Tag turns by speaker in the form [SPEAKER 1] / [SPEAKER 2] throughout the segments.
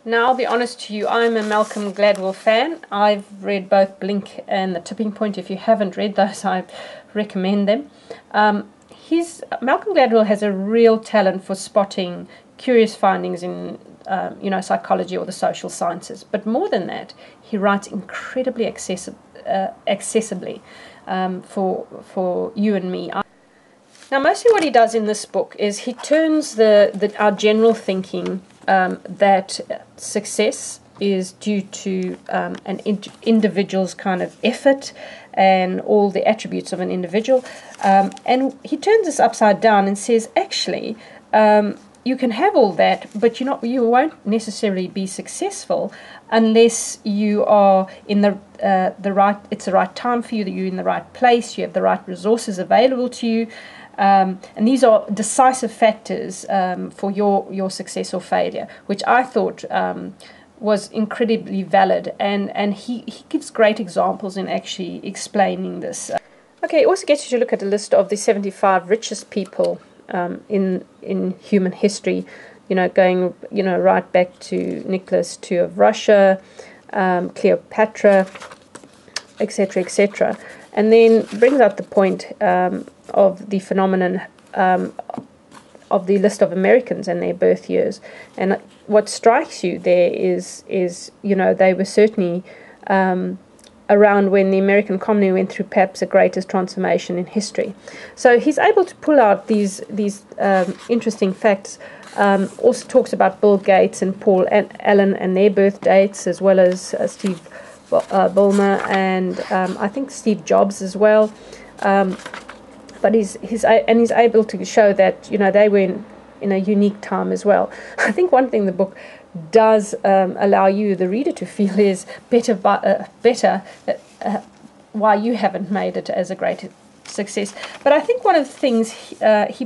[SPEAKER 1] Now, I'll be honest to you, I'm a Malcolm Gladwell fan. I've read both Blink and The Tipping Point. If you haven't read those, I recommend them. Malcolm Gladwell has a real talent for spotting curious findings in psychology or the social sciences. But more than that, he writes incredibly accessibly for you and me. Now, mostly what he does in this book is he turns our general thinking that success is due to an individual's kind of effort and all the attributes of an individual, and he turns this upside down and says, actually, you can have all that, but you won't necessarily be successful unless you are in it's the right time for you, that you're in the right place, you have the right resources available to you. And these are decisive factors for your success or failure, which I thought was incredibly valid, and he gives great examples in actually explaining this. Okay, it also gets you to look at a list of the 75 richest people in human history, going right back to Nicholas II of Russia, Cleopatra, etc., etc., and then brings out the point of the phenomenon of the list of Americans and their birth years. And what strikes you there is they were certainly around when the American colony went through perhaps the greatest transformation in history. So he's able to pull out these interesting facts. Also talks about Bill Gates and Paul Allen and their birth dates, as well as Steve Ballmer and I think Steve Jobs as well. But he's able to show that they were in a unique time as well. I think one thing the book does allow you, the reader, to feel is better why you haven't made it as a great success. But I think one of the things he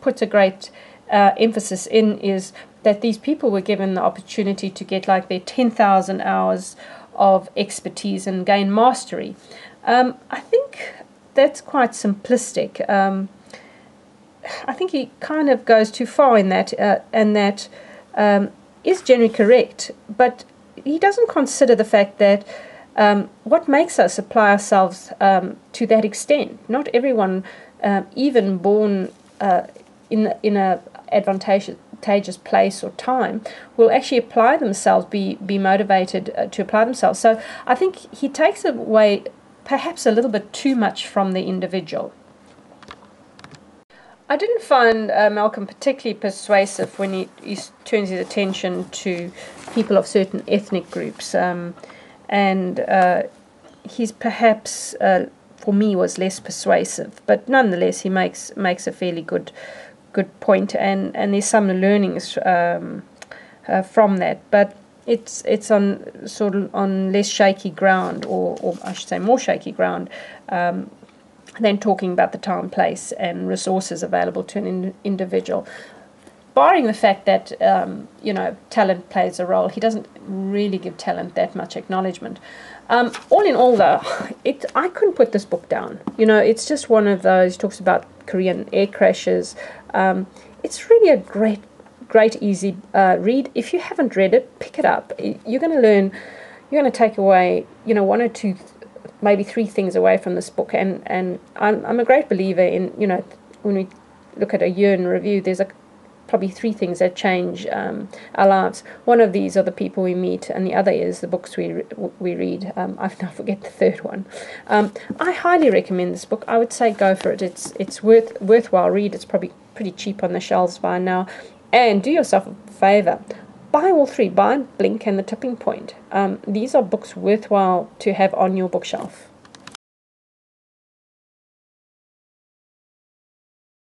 [SPEAKER 1] puts a great emphasis in is that these people were given the opportunity to get like their 10,000 hours of expertise and gain mastery. I think that's quite simplistic. I think he kind of goes too far in that, and that is generally correct, but he doesn't consider the fact that what makes us apply ourselves to that extent. Not everyone, even born in a advantageous place or time, will actually apply themselves, be motivated to apply themselves. So I think he takes away perhaps a little bit too much from the individual. I didn't find Malcolm particularly persuasive when he turns his attention to people of certain ethnic groups, and he's perhaps, for me, was less persuasive. But nonetheless, he makes a fairly good point, and there's some learnings from that. But it's on less shaky ground, or I should say more shaky ground, than talking about the time, place, and resources available to an individual. Barring the fact that talent plays a role, he doesn't really give talent that much acknowledgement. All in all, though, I couldn't put this book down. It's just one of those. He talks about Korean air crashes. It's really a great, easy read. If you haven't read it, pick it up. You're going to learn. You're going to take away, one or two, maybe three things away from this book. And I'm a great believer in, when we look at a year in review, there's probably three things that change our lives. One of these are the people we meet, and the other is the books we read. I now forget the third one. I highly recommend this book. I would say go for it. It's worthwhile read. It's probably pretty cheap on the shelves by now. And do yourself a favor. Buy all three. Buy Blink and The Tipping Point. These are books worthwhile to have on your bookshelf.